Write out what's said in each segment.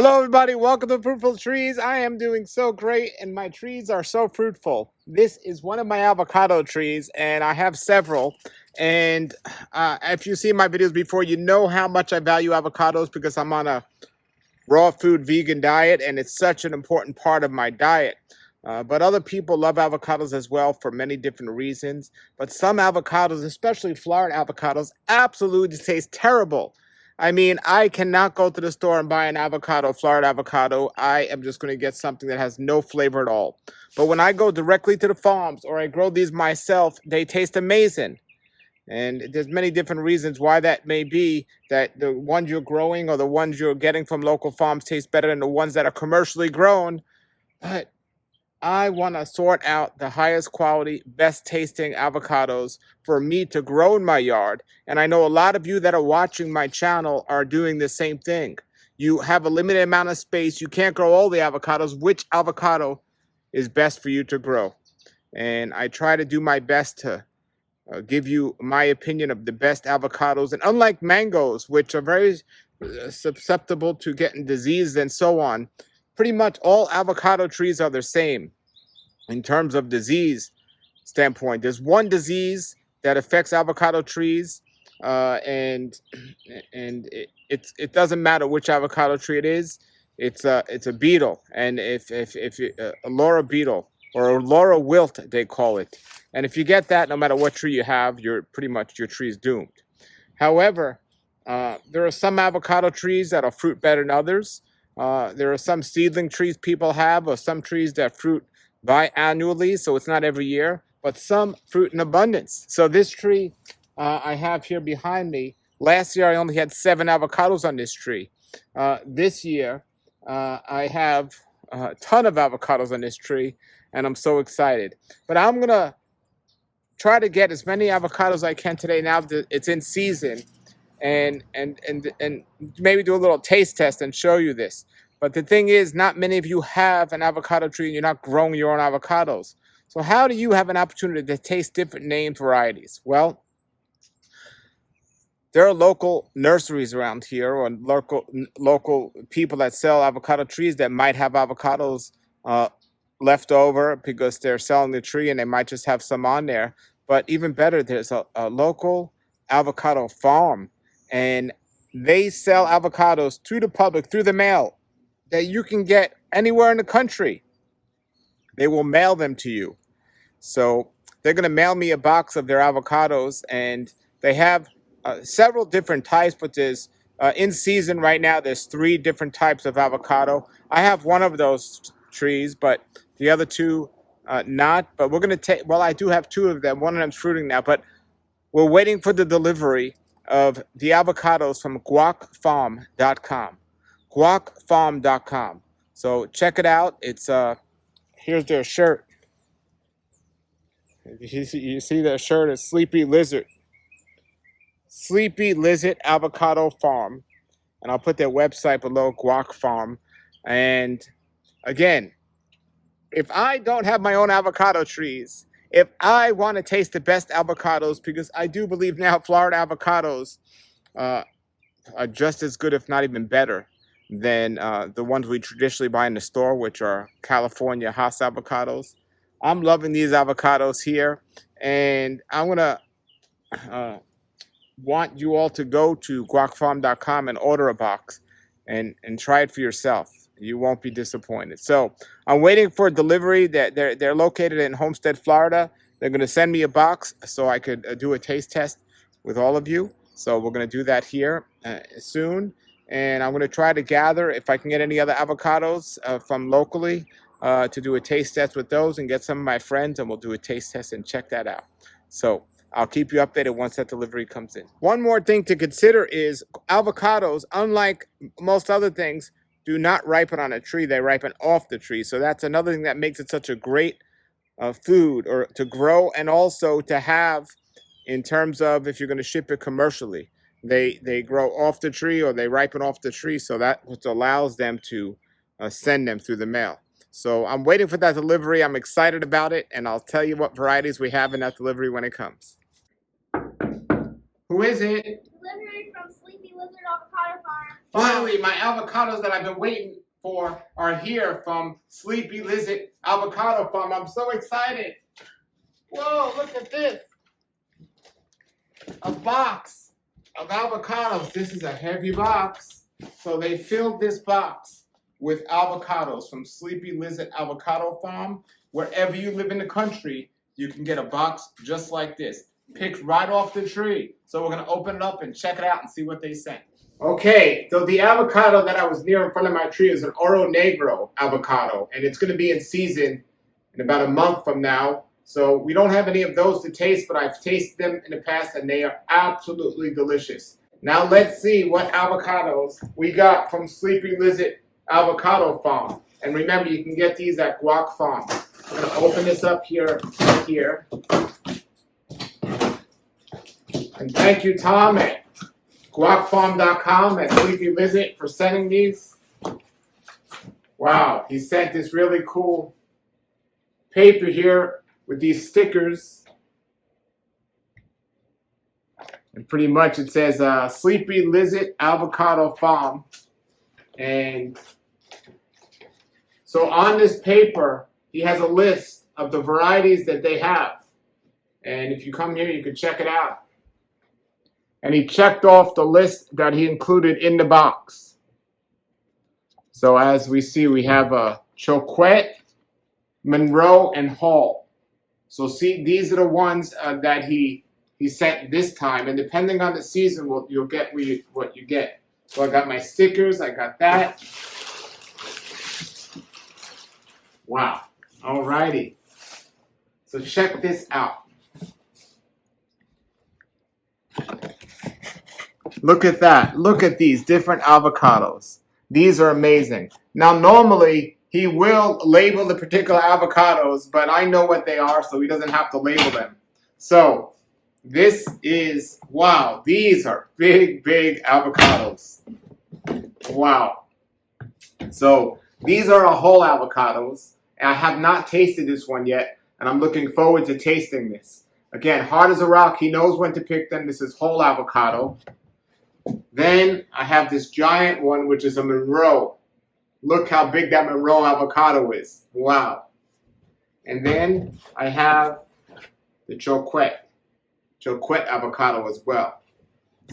Hello, everybody. Welcome to Fruitful Trees. I am doing so great, and my trees are so fruitful. This is one of my avocado trees, and I have several. And if you see my videos before, you know how much I value avocados because I'm on a raw food vegan diet, and it's such an important part of my diet. But other people love avocados as well for many different reasons. But some avocados, especially Florida avocados, absolutely taste terrible. I mean, I cannot go to the store and buy an avocado, Florida avocado. I am just going to get something that has no flavor at all. But when I go directly to the farms or I grow these myself, they taste amazing. And there's many different reasons why that may be, that the ones you're growing or the ones you're getting from local farms taste better than the ones that are commercially grown. But I want to sort out the highest quality, best tasting avocados for me to grow in my yard. And I know a lot of you that are watching my channel are doing the same thing. You have a limited amount of space. You can't grow all the avocados. Which avocado is best for you to grow? And I try to do my best to give you my opinion of the best avocados. And unlike mangoes, which are very susceptible to getting disease and so on, pretty much all avocado trees are the same in terms of disease standpoint. There's one disease that affects avocado trees, and it doesn't matter which avocado tree it is. It's a beetle, and if a laura beetle or a laura wilt they call it, and if you get that, no matter what tree you have, you're pretty much your tree's doomed. However, there are some avocado trees that'll fruit better than others. There are some seedling trees people have, or some trees that fruit biannually, so it's not every year, but some fruit in abundance. So this tree I have here behind me, last year I only had 7 avocados on this tree. This year I have a ton of avocados on this tree, and I'm so excited. But I'm going to try to get as many avocados as I can today now that it's in season, and maybe do a little taste test and show you this. But the thing is, not many of you have an avocado tree and you're not growing your own avocados. So how do you have an opportunity to taste different named varieties? Well, there are local nurseries around here, or local people that sell avocado trees that might have avocados left over because they're selling the tree and they might just have some on there. But even better, there's a local avocado farm, and they sell avocados to the public through the mail that you can get anywhere in the country. They will mail them to you. So they're going to mail me a box of their avocados, and they have several different types, but there's in season right now, there's 3 different types of avocado. I have one of those trees, but the other 2 not. But we're going to take, well, I do have 2 of them. One of them's fruiting now, but we're waiting for the delivery of the avocados from guacfarm.com. Guacfarm.com. So check it out. It's here's their shirt. You see their shirt is Sleepy Lizard. Sleepy Lizard Avocado Farm. And I'll put their website below, Guac Farm. And again, if I don't have my own avocado trees, if I want to taste the best avocados, because I do believe now Florida avocados are just as good, if not even better, than the ones we traditionally buy in the store, which are California Hass avocados. I'm loving these avocados here, and I'm going to want you all to go to guacfarm.com and order a box and try it for yourself. You won't be disappointed. So I'm waiting for delivery. That they're located in Homestead, Florida. They're going to send me a box so I could do a taste test with all of you. So we're going to do that here soon. And I'm going to try to gather, if I can get any other avocados from locally, to do a taste test with those and get some of my friends, and we'll do a taste test and check that out. So I'll keep you updated once that delivery comes in. One more thing to consider is avocados, unlike most other things, do not ripen on a tree. They ripen off the tree. So that's another thing that makes it such a great food or to grow, and also to have in terms of if you're going to ship it commercially. They grow off the tree, or they ripen off the tree, so that which allows them to send them through the mail. So I'm waiting for that delivery. I'm excited about it, and I'll tell you what varieties we have in that delivery when it comes. Who is it? Delivery from Sleepy Lizard Avocado Farm. Finally, my avocados that I've been waiting for are here from Sleepy Lizard Avocado Farm. I'm so excited. Whoa, look at this. A box of avocados. This is a heavy box. So they filled this box with avocados from Sleepy Lizard Avocado Farm. Wherever you live in the country, you can get a box just like this, picked right off the tree. So we're going to open it up and check it out and see what they sent. Okay, so the avocado that I was near in front of my tree is an Oro Negro avocado, and it's going to be in season in about a month from now. So we don't have any of those to taste, but I've tasted them in the past, and they are absolutely delicious. Now let's see what avocados we got from Sleepy Lizard Avocado Farm. And remember, you can get these at Guac Farm. I'm going to open this up here. And thank you, Tom, at guacfarm.com at Sleepy Lizard for sending these. Wow, he sent this really cool paper here with these stickers. And pretty much it says Sleepy Lizard Avocado Farm. And so on this paper, he has a list of the varieties that they have. And if you come here, you can check it out. And he checked off the list that he included in the box. So as we see, we have a Choquette, Monroe, and Hall. So see, these are the ones that he sent this time. And depending on the season, you'll get what you get. So I got my stickers. I got that. Wow. All righty. So check this out. Look at that. Look at these different avocados. These are amazing. Now, normally, he will label the particular avocados, but I know what they are, so he doesn't have to label them. So, this is, wow, these are big, big avocados. Wow. So, these are a whole avocados. I have not tasted this one yet, and I'm looking forward to tasting this. Again, hard as a rock, he knows when to pick them. This is whole avocado. Then I have this giant one, which is a Monroe. Look how big that Monroe avocado is. Wow. And then I have the Choquette avocado as well.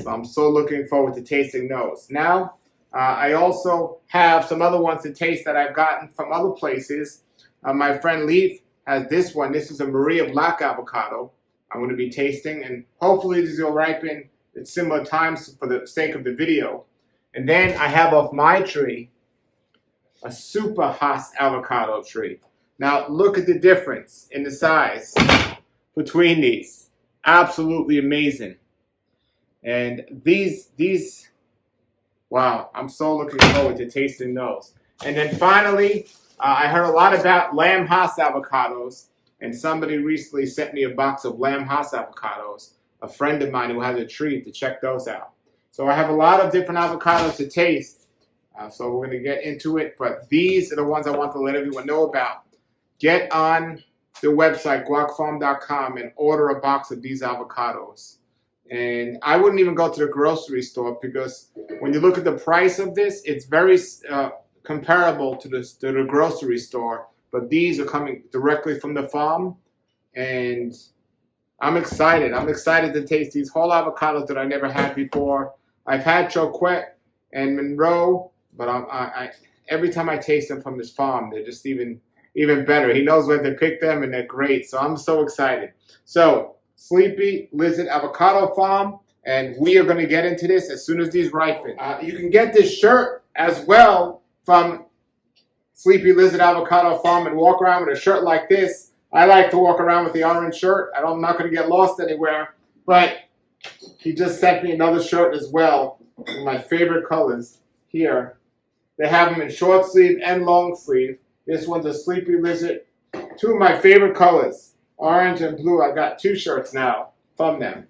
So I'm so looking forward to tasting those. Now, I also have some other ones to taste that I've gotten from other places. My friend Leaf has this one. This is a Maria Black avocado I'm going to be tasting. And hopefully these will ripen at similar times for the sake of the video. And then I have off my tree a Super Haas avocado tree. Now look at the difference in the size between these. Absolutely amazing. And these, wow, I'm so looking forward to tasting those. And then finally, I heard a lot about Lamb Haas avocados, and somebody recently sent me a box of Lamb Haas avocados. A friend of mine who has a tree to check those out. So I have a lot of different avocados to taste. So we're going to get into it. But these are the ones I want to let everyone know about. Get on the website, guacfarm.com, and order a box of these avocados. And I wouldn't even go to the grocery store because when you look at the price of this, it's very comparable to the grocery store. But these are coming directly from the farm. And I'm excited. I'm excited to taste these whole avocados that I never had before. I've had Choquette and Monroe, but every time I taste them from this farm, they're just even better. He knows when to pick them, and they're great. So I'm so excited. So Sleepy Lizard Avocado Farm, and we are going to get into this as soon as these ripen. You can get this shirt as well from Sleepy Lizard Avocado Farm and walk around with a shirt like this. I like to walk around with the orange shirt. I'm not going to get lost anywhere. But he just sent me another shirt as well. My favorite colors here. They have them in short sleeve and long sleeve. This one's a Sleepy Lizard. Two of my favorite colors, orange and blue. I got two shirts now from them.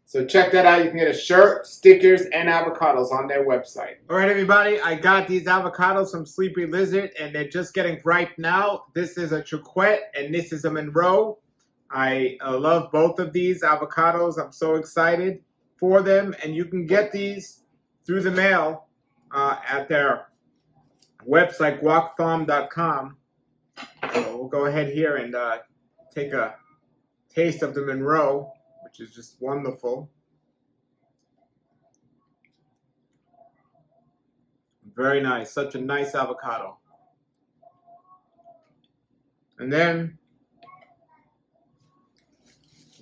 So check that out. You can get a shirt, stickers, and avocados on their website. All right, everybody. I got these avocados from Sleepy Lizard, and they're just getting ripe now. This is a Choquette, and this is a Monroe. I love both of these avocados. I'm so excited. for them, and you can get these through the mail at their website, guacfarm.com. So we'll go ahead here and take a taste of the Monroe, which is just wonderful. Very nice. Such a nice avocado. And then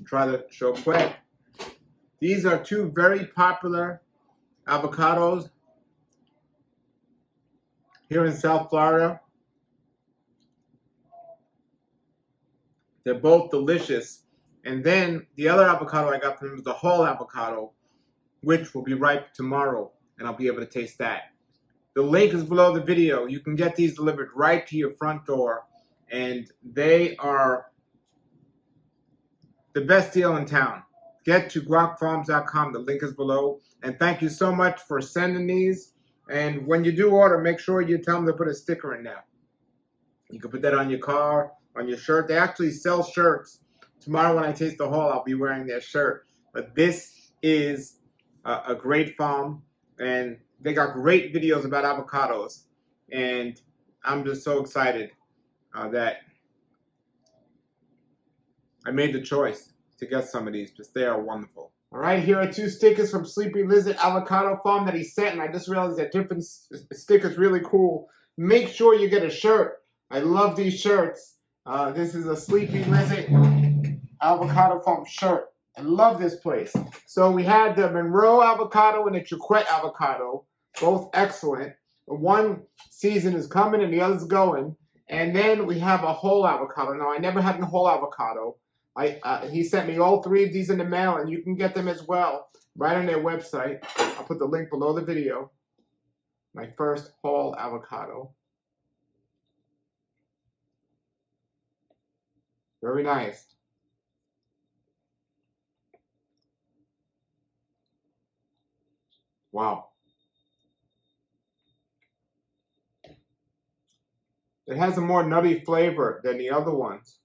try the Choquette. These are two very popular avocados here in South Florida. They're both delicious. And then the other avocado I got from them is the whole avocado, which will be ripe tomorrow, and I'll be able to taste that. The link is below the video. You can get these delivered right to your front door, and they are the best deal in town. Get to guacfarms.com. The link is below. And thank you so much for sending these. And when you do order, make sure you tell them to put a sticker in there. You can put that on your car, on your shirt. They actually sell shirts. Tomorrow when I taste the haul, I'll be wearing their shirt. But this is a great farm, and they got great videos about avocados. And I'm just so excited that I made the choice to get some of these because they are wonderful. All right, here are two stickers from Sleepy Lizard Avocado Farm that he sent, and I just realized that different stickers really cool. Make sure you get a shirt. I love these shirts. This is a Sleepy Lizard Avocado Farm shirt. I love this place. So we had the Monroe avocado and the Choquette avocado, both excellent. One season is coming and the other's going. And then we have a whole avocado. Now, I never had a whole avocado. He sent me all three of these in the mail, and you can get them as well right on their website. I'll put the link below the video. My first whole avocado. Very nice. Wow. It has a more nutty flavor than the other ones.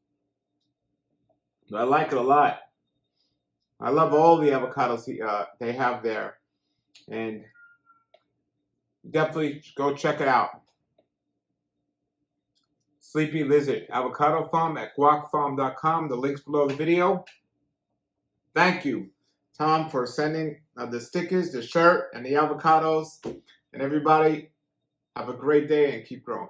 I like it a lot. I love all the avocados they have there. And definitely go check it out. Sleepy Lizard Avocado Farm at guacfarm.com. The link's below the video. Thank you, Tom, for sending the stickers, the shirt, and the avocados. And everybody, have a great day and keep growing.